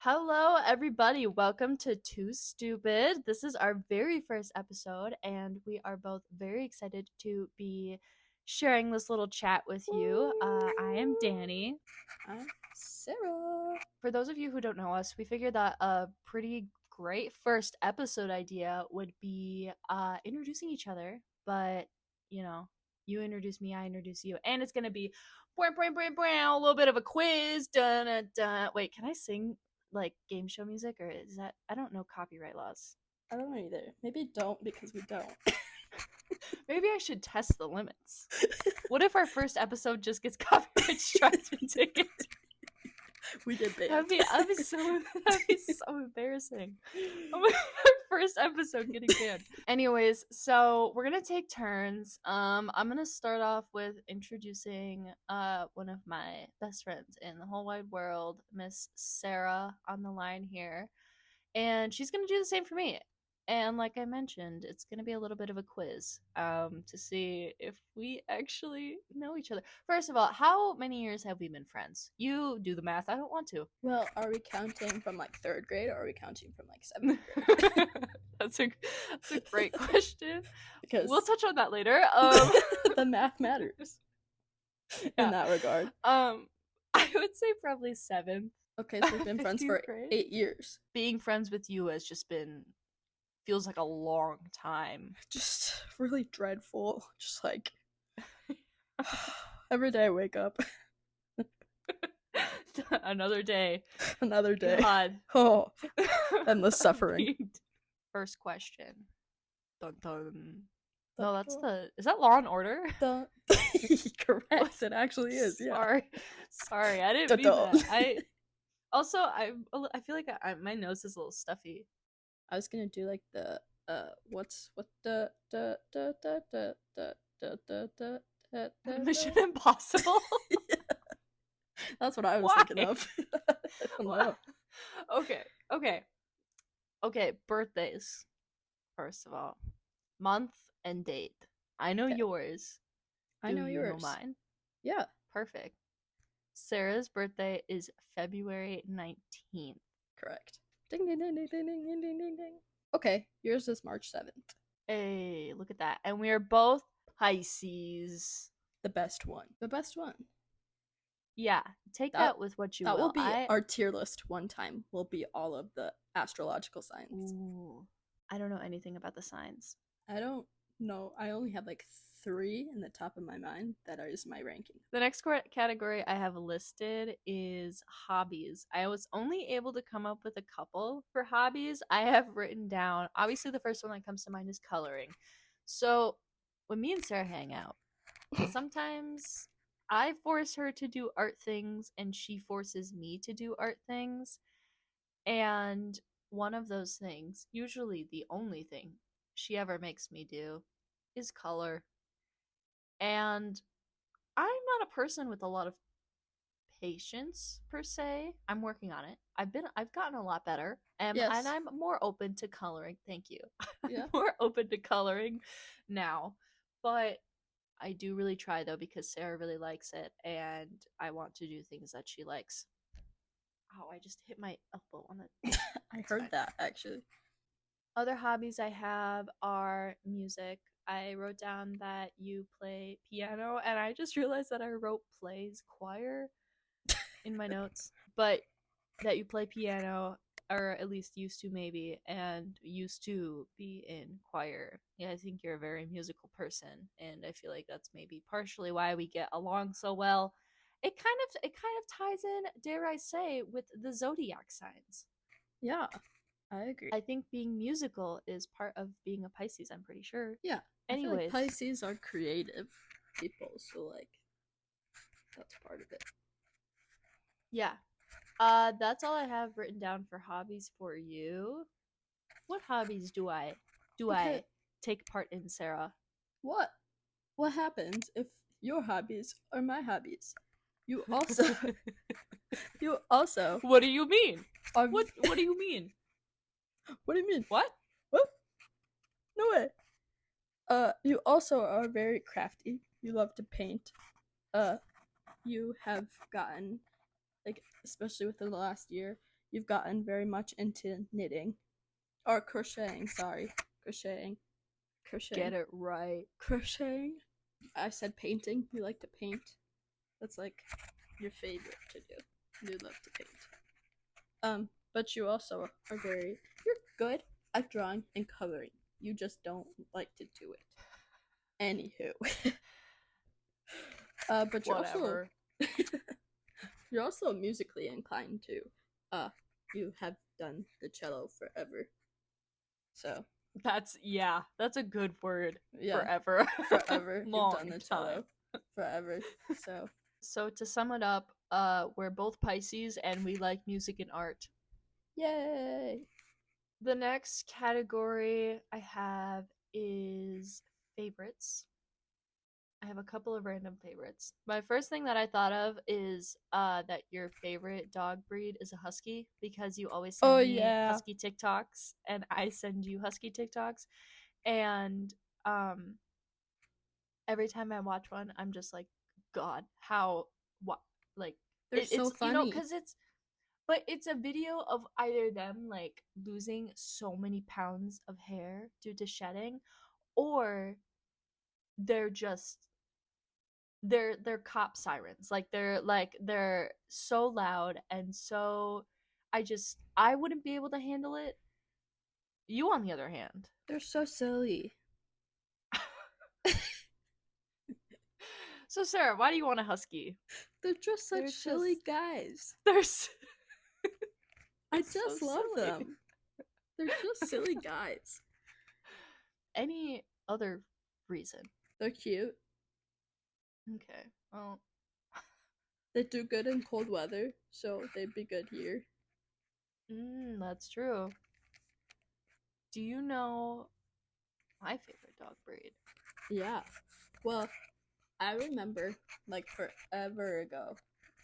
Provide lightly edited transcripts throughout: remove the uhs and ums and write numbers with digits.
Hello, everybody. Welcome to Too Stupid. This is our very first episode, and we are both very excited to be sharing this little chat with you. I am Danny. I'm Sarah. For those of you who don't know us, we figured that a pretty great first episode idea would be introducing each other, but you introduce me, I introduce you, and it's gonna be a little bit of a quiz. Dun, dun, dun. Wait, can I sing like game show music, or is that, I don't know copyright laws. I don't know either. Maybe don't, because we don't. Maybe I should test the limits. What if our first episode just gets copyright strikes and taken? We did bad. That'd be so embarrassing. Oh my, our first episode getting banned. Anyways, so we're gonna take turns. I'm gonna start off with introducing one of my best friends in the whole wide world, Miss Sarah, on the line here, and she's gonna do the same for me. And like I mentioned, it's going to be a little bit of a quiz to see if we actually know each other. First of all, how many years have we been friends? You do the math. I don't want to. Well, are we counting from like 3rd grade, or are we counting from like 7th grade? That's a great question. Because we'll touch on that later. The math matters in that regard. I would say probably 7th. Okay, so we've been friends for grade? 8 years. Being friends with you has just been... feels like a long time. Just really dreadful. Just like every day I wake up. Another day. Another day. God. Oh, endless suffering. First question. Dun dun. No, that's the... Is that Law and Order? Correct. It actually is. Yeah. Sorry, I didn't mean that. I feel like my nose is a little stuffy. I was gonna do like the Mission Impossible. Yeah. That's what I was thinking of. I don't know. Okay. Birthdays. First of all, month and date. I know yours. I know yours. You know mine? Yeah. Perfect. Sarah's birthday is February 19th. Correct. Ding ding ding ding ding ding ding ding ding. Okay, yours is March 7th. Hey, look at that. And we are both Pisces. The best one. The best one. Yeah, take that with what you will. That will be our tier list one time. Will be all of the astrological signs. Ooh. I don't know anything about the signs. I don't know. I only have like 3 in the top of my mind that is my ranking. The next category I have listed is hobbies. I was only able to come up with a couple for hobbies. I have written down, obviously the first one that comes to mind is coloring. So when me and Sarah hang out, sometimes I force her to do art things and she forces me to do art things. And one of those things, usually the only thing she ever makes me do, is color. And I'm not a person with a lot of patience per se. I'm working on it. I've gotten a lot better. And I'm more open to coloring. Thank you. Yeah. I'm more open to coloring now. But I do really try though, because Sarah really likes it and I want to do things that she likes. Oh, I just hit my elbow on the I heard that actually. Other hobbies I have are music. I wrote down that you play piano, and I just realized that I wrote plays choir in my notes, but that you play piano, or at least used to maybe, and used to be in choir. Yeah, I think you're a very musical person, and I feel like that's maybe partially why we get along so well. It kind of ties in, dare I say, with the zodiac signs. Yeah, I agree. I think being musical is part of being a Pisces, I'm pretty sure. Yeah. Anyways, I feel like Pisces are creative people, so like that's part of it. Yeah. That's all I have written down for hobbies for you. What hobbies do I take part in, Sarah? What happens if your hobbies are my hobbies? You also What do you mean? What do you mean? What do you mean? What? No way. You also are very crafty. You love to paint. You have gotten, like, especially within the last year, you've gotten very much into knitting. Or crocheting, sorry. Crocheting. Get it right. Crocheting. I said painting. You like to paint. That's like your favorite to do. You love to paint. But you also are you're good at drawing and coloring. You just don't like to do it. Anywho. But Whatever. You're also musically inclined too. You have done the cello forever. So That's a good word. yeah, Forever. forever. Long You've done the cello forever. So to sum it up, we're both Pisces and we like music and art. Yay! The next category I have is favorites. I have a couple of random favorites. My first thing that I thought of is that your favorite dog breed is a husky because you always send me husky TikToks and I send you husky TikToks, and every time I watch one, I'm just like, God, how what like they're so funny. You know, because it's a video of either them like losing so many pounds of hair due to shedding, or they're cop sirens. Like they're so loud and so I wouldn't be able to handle it. You on the other hand. They're so silly. So Sarah, why do you want a husky? They're just such silly guys. I just so love silly. them. They're just silly guys. Any other reason? They're cute. Okay. Well, they do good in cold weather, so they'd be good here. That's true. Do you know my favorite dog breed? Yeah. Well, I remember, like, forever ago.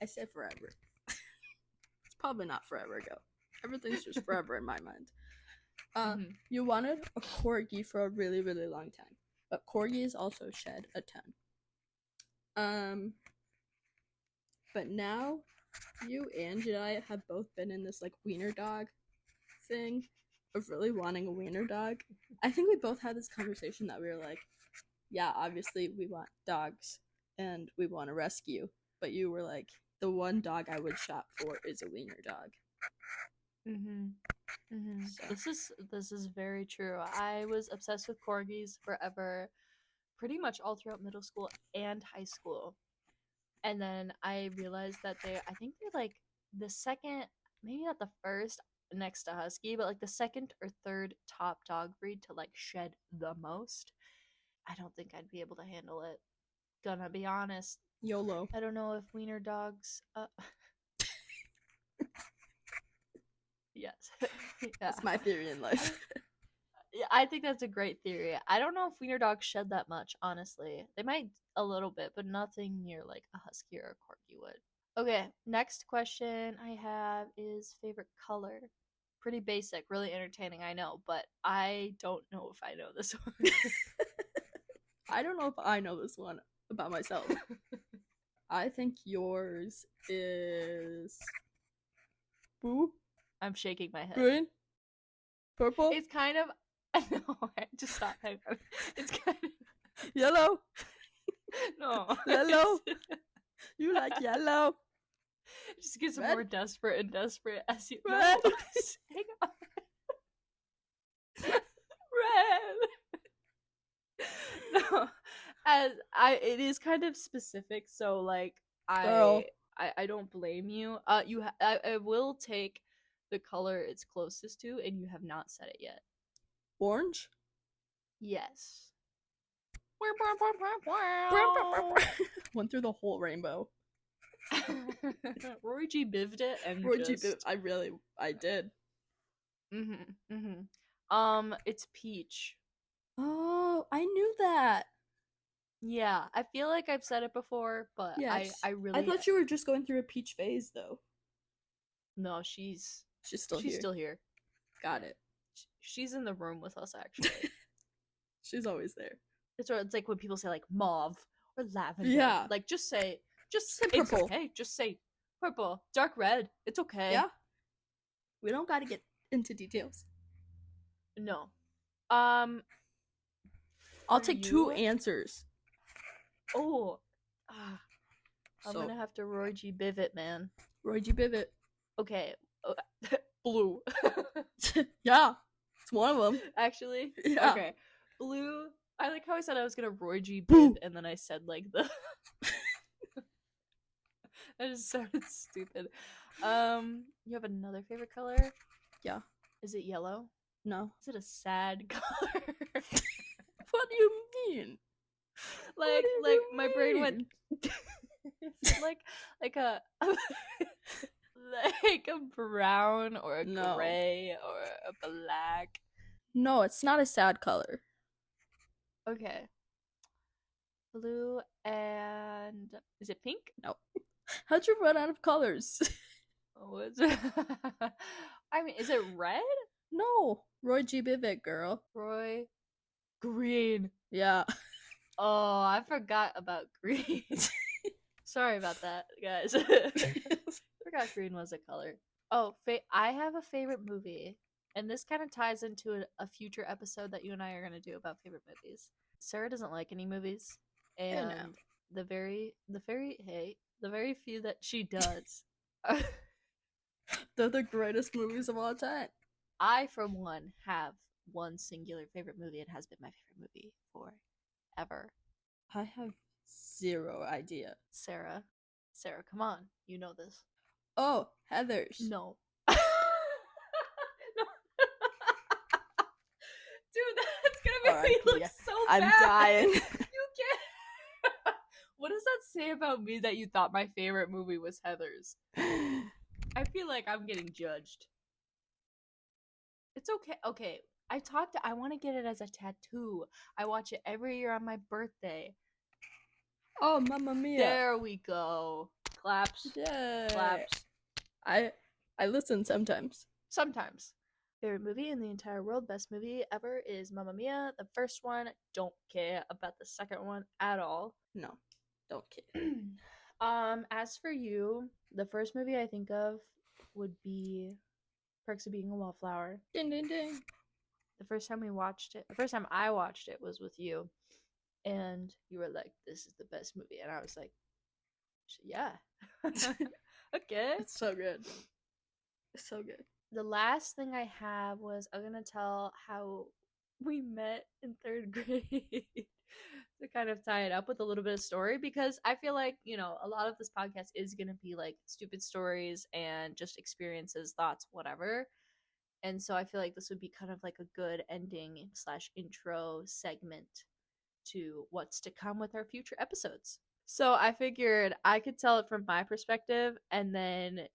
I said forever. It's probably not forever ago. Everything's just forever in my mind. You wanted a corgi for a really, really long time. But corgis also shed a ton. But now, you and I have both been in this, like, wiener dog thing of really wanting a wiener dog. I think we both had this conversation that we were like, yeah, obviously we want dogs and we want to rescue, but you were like, the one dog I would shop for is a wiener dog. So. This is very true. I was obsessed with corgis forever, pretty much all throughout middle school and high school. And then I realized that I think they're like the second, maybe not the first next to husky, but like the second or third top dog breed to like shed the most. I don't think I'd be able to handle it. Gonna be honest. YOLO. I don't know if wiener dogs. Yes. Yeah. That's my theory in life. Yeah, I think that's a great theory. I don't know if wiener dogs shed that much, honestly. They might a little bit, but nothing near like a husky or a corgi would. Okay, next question I have is favorite color. Pretty basic, really entertaining, I know, but I don't know if I know this one. I don't know if I know this one about myself. I think yours is blue. I'm shaking my head. Green. Purple. It's kind of no, I just thought it's kind of yellow. No. Yellow. You like yellow. It just gets Red. more desperate and desperate as you Red. No, hang on. Red. No. It is kind of specific, so like Girl. I don't blame you. I will take the color it's closest to, and you have not said it yet. Orange? Yes. Went through the whole rainbow. Roy G. Bived it and Roy G. Bived. I did. It's peach. Oh, I knew that. Yeah, I feel like I've said it before, but yes. I really. I thought you were just going through a peach phase, though. No, she's still here. Got it. She's in the room with us, actually. She's always there. It's like when people say like mauve or lavender. Yeah. Like just say purple. Okay, just say purple, dark red. It's okay. Yeah. We don't gotta get into details. No. I'll For take you? 2 answers. Oh. I'm So, gonna have to Roy G. Biv it, man. Roy G. Biv. Okay. Blue. Yeah, it's one of them. Actually? Yeah. Okay. Blue. I like how I said I was gonna Roy G. Biv, Boo. and then I said, like, the... That just sounded stupid. You have another favorite color? Yeah. Is it yellow? No. Is it a sad color? What do you mean? Like my brain went like a like a brown or a No. gray or a black. No, it's not a sad color. Okay. Blue and is it pink? No. How'd you run out of colors? Oh, is it? I mean, is it red? No. Roy G. Biv, girl. Roy green. Yeah. Oh, I forgot about green. Sorry about that, guys. Forgot green was a color. Oh, I have a favorite movie, and this kind of ties into a future episode that you and I are going to do about favorite movies. Sarah doesn't like any movies, and the very few that she does, they're the greatest movies of all time. I, for one, have one singular favorite movie. It has been my favorite movie forever. I have 0 idea. Sarah, come on, you know this. Oh, Heathers. No. No. Dude, that's gonna make me look so bad. I'm dying. You can't. What does that say about me that you thought my favorite movie was Heathers? I feel like I'm getting judged. It's okay. Okay, I want to get it as a tattoo. I watch it every year on my birthday. Oh, Mamma Mia. There we go. Claps. Yeah. Claps. I listen sometimes. Sometimes. Favorite movie in the entire world, best movie ever is Mamma Mia. The first one, don't care about the second one at all. No, don't care. As for you, the first movie I think of would be Perks of Being a Wallflower. Ding ding ding. The first time I watched it was with you, and you were like, "This is the best movie," and I was like, "Yeah, okay." It's so good. It's so good. The last thing I have was I'm gonna tell how we met in 3rd grade to kind of tie it up with a little bit of story, because I feel like, you know, a lot of this podcast is gonna be like stupid stories and just experiences, thoughts, whatever. And so I feel like this would be kind of like a good ending / intro segment to what's to come with our future episodes. So I figured I could tell it from my perspective, and then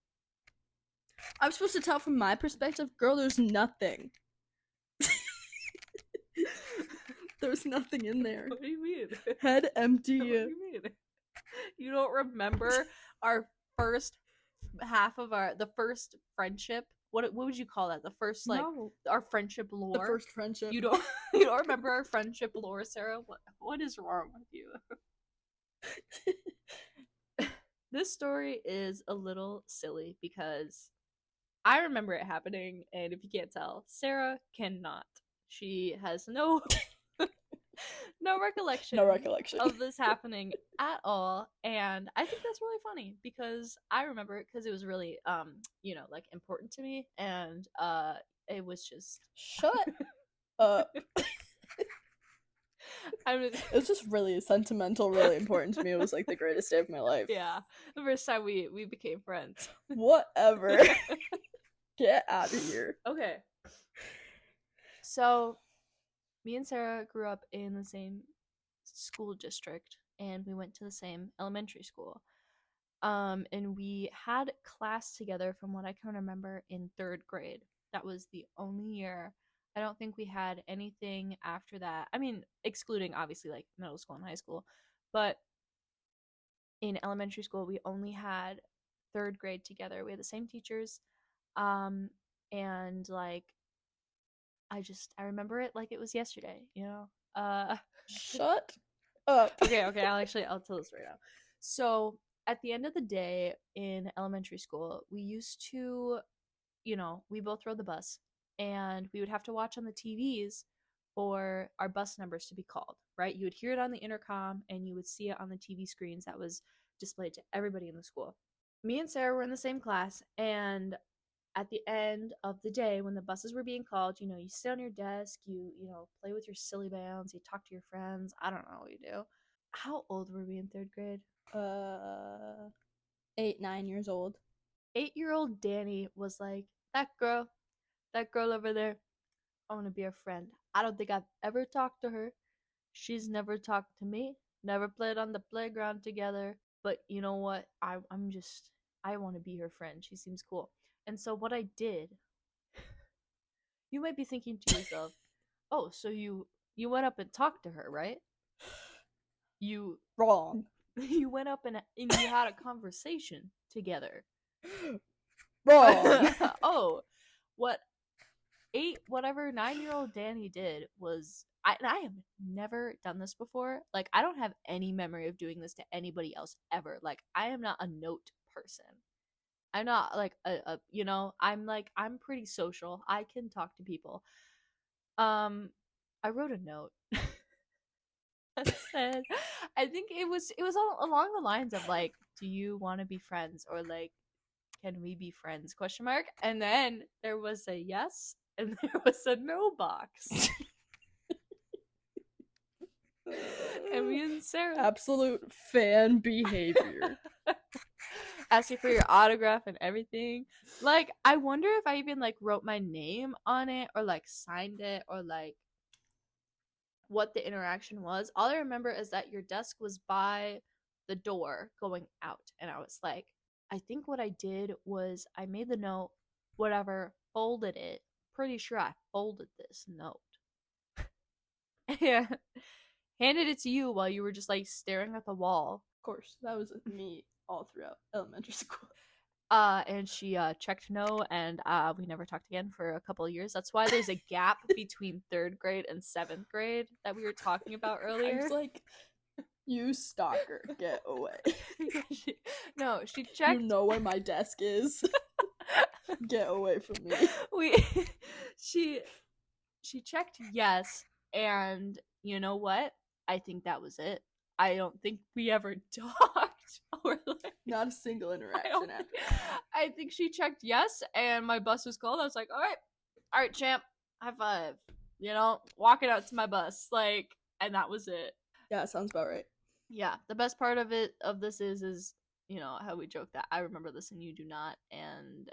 I'm supposed to tell from my perspective? Girl, there's nothing. There's nothing in there. What do you mean? Head empty. What do you mean? You don't remember our first half of the first friendship? What would you call that? The first, like, no. Our friendship lore? The first friendship. You don't remember our friendship lore, Sarah? What is wrong with you? This story is a little silly because I remember it happening, and if you can't tell, Sarah cannot. She has no recollection of this happening at all, and I think that's really funny because I remember it because it was really like important to me, and it was just shut up. It was just really sentimental, really important to me. It was like the greatest day of my life. Yeah, the first time we became friends. Whatever. Get out of here. Okay. So, me and Sarah grew up in the same school district, and we went to the same elementary school. And we had class together from what I can remember in 3rd grade. That was the only year. I don't think we had anything after that. I mean, excluding obviously like middle school and high school, but in elementary school we only had 3rd grade together. We had the same teachers, and like I remember it like it was yesterday, you know. Shut up. Okay, I'll tell this right now. So at the end of the day in elementary school, we used to we both rode the bus, and we would have to watch on the TVs for our bus numbers to be called, right? You would hear it on the intercom and you would see it on the TV screens that was displayed to everybody in the school. Me and Sarah were in the same class, and at the end of the day when the buses were being called, you sit on your desk, you play with your silly bands, you talk to your friends. I don't know what you do. How old were we in third grade? 8, 9 years old. 8-year-old Danny was like, that girl over there, I want to be her friend. I don't think I've ever talked to her. She's never talked to me, never played on the playground together. But you know what? I want to be her friend. She seems cool. And so what I did, you might be thinking to yourself, oh, so you went up and talked to her, right? You Wrong. You went up and you had a conversation together. Wrong. Oh, what 9-year-old Danny did was, I have never done this before. Like, I don't have any memory of doing this to anybody else ever. Like, I am not a note person. I'm not like I'm pretty social. I can talk to people. I wrote a note that said, I think it was all along the lines of like, do you want to be friends, or like, can we be friends, ? And then there was a yes and there was a no box. And me and Sarah, absolute fan behavior. asking for your autograph and everything. Like, I wonder if I even like wrote my name on it or like signed it, or like what the interaction was. All I remember is that your desk was by the door going out, and I was like, I think what I did was I made the note, whatever, folded it. Pretty sure I folded this note. Yeah. Handed it to you while you were just like staring at the wall. Of course, that was me all throughout elementary school. And she checked no, and we never talked again for a couple of years. That's why there's a gap between third grade and seventh grade that we were talking about earlier. I was like, you stalker, get away. She checked. You know where my desk is. Get away from me. She checked yes, and you know what? I think that was it. I don't think we ever talked, or like, not a single interaction after that. I think she checked yes, and my bus was called. I was like, all right, champ, high five. Walking out to my bus, like, and that was it. Yeah, sounds about right. Yeah, the best part of this is how we joke that I remember this and you do not, and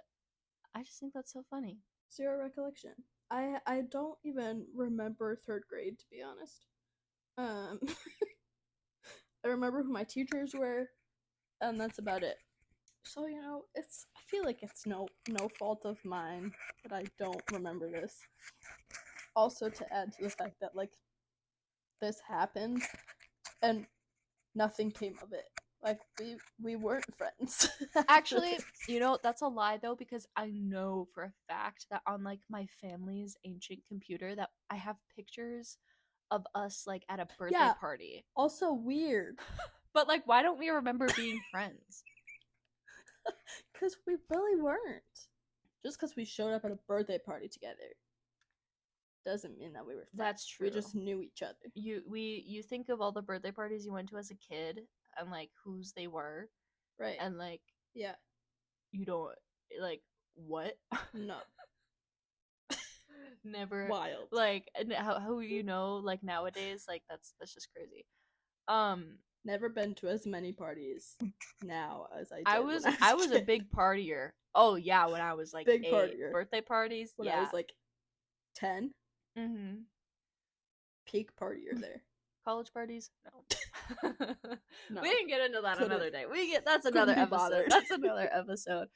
I just think that's so funny. Zero recollection. I don't even remember third grade, to be honest. I remember who my teachers were, and that's about it. So I feel like it's no fault of mine that I don't remember this. Also, to add to the fact that like this happened and nothing came of it. Like, we weren't friends. Actually, that's a lie though, because I know for a fact that on like my family's ancient computer that I have pictures of us like at a birthday party. Also weird. But like, why don't we remember being friends? Because we really weren't. Just because we showed up at a birthday party together doesn't mean that we were friends. That's true. We just knew each other. You think of all the birthday parties you went to as a kid and like whose they were, right? And like, yeah, you don't like what? No. Never. Wild. Like, how like nowadays, like that's just crazy. Never been to as many parties now as I did. I was a big partier. Oh yeah, when I was like big 8. Partier. Birthday parties. When I was like 10. Mm-hmm. Peak partier there. College parties? No. No. We didn't get into that another day. That's another episode. Bothered. That's another episode.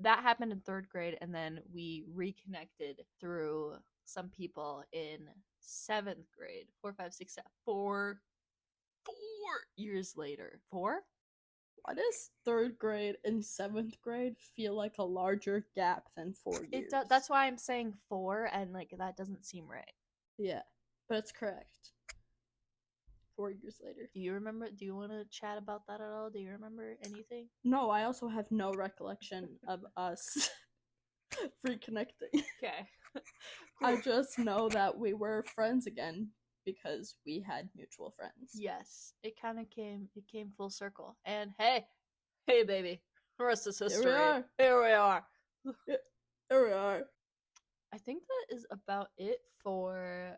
That happened in third grade, and then we reconnected through some people in 7th grade. 4, 5, 6, 7. 4 years later. 4? Why does 3rd grade and 7th grade feel like a larger gap than 4 years? It does. That's why I'm saying 4, and like that doesn't seem right. Yeah, but it's correct. 4 years later. Do you remember? Do you want to chat about that at all? Do you remember anything? No, I also have no recollection of us reconnecting. Okay. I just know that we were friends again because we had mutual friends. Yes, it kind of came full circle. And hey, baby, the rest is history. Here we are. Here we are. Here we are. I think that is about it for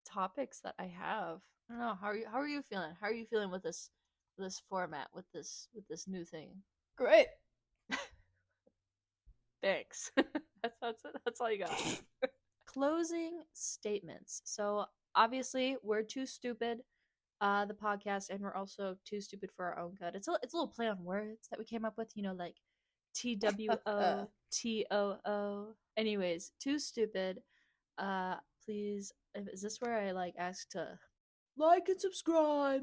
topics that I have. I don't know. How are you feeling? How are you feeling with this format, with this new thing? Great. Thanks. That's all you got. Closing statements. So obviously we're too stupid, the podcast, and we're also too stupid for our own good. It's a little play on words that we came up with, you know, like TWOTOO. Anyways, too stupid. Please, is this where I like ask to like and subscribe,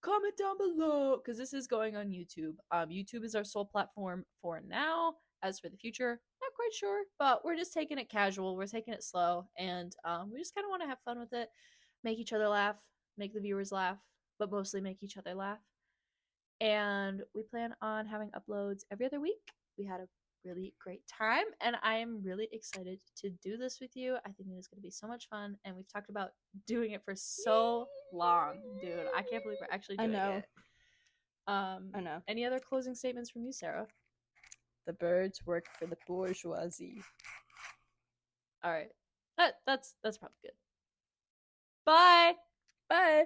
comment down below, because this is going on YouTube. YouTube is our sole platform for now. As for the future, not quite sure, but we're just taking it casual. We're taking it slow, and we just kind of want to have fun with it, make each other laugh, make the viewers laugh, but mostly make each other laugh. And we plan on having uploads every other week. We had a really great time, and I am really excited to do this with you. I think it is going to be so much fun, and we've talked about doing it for so long, dude. I can't believe we're actually doing it. I know. Any other closing statements from you, Sarah? The birds work for the bourgeoisie. All right, that's probably good. Bye. Bye.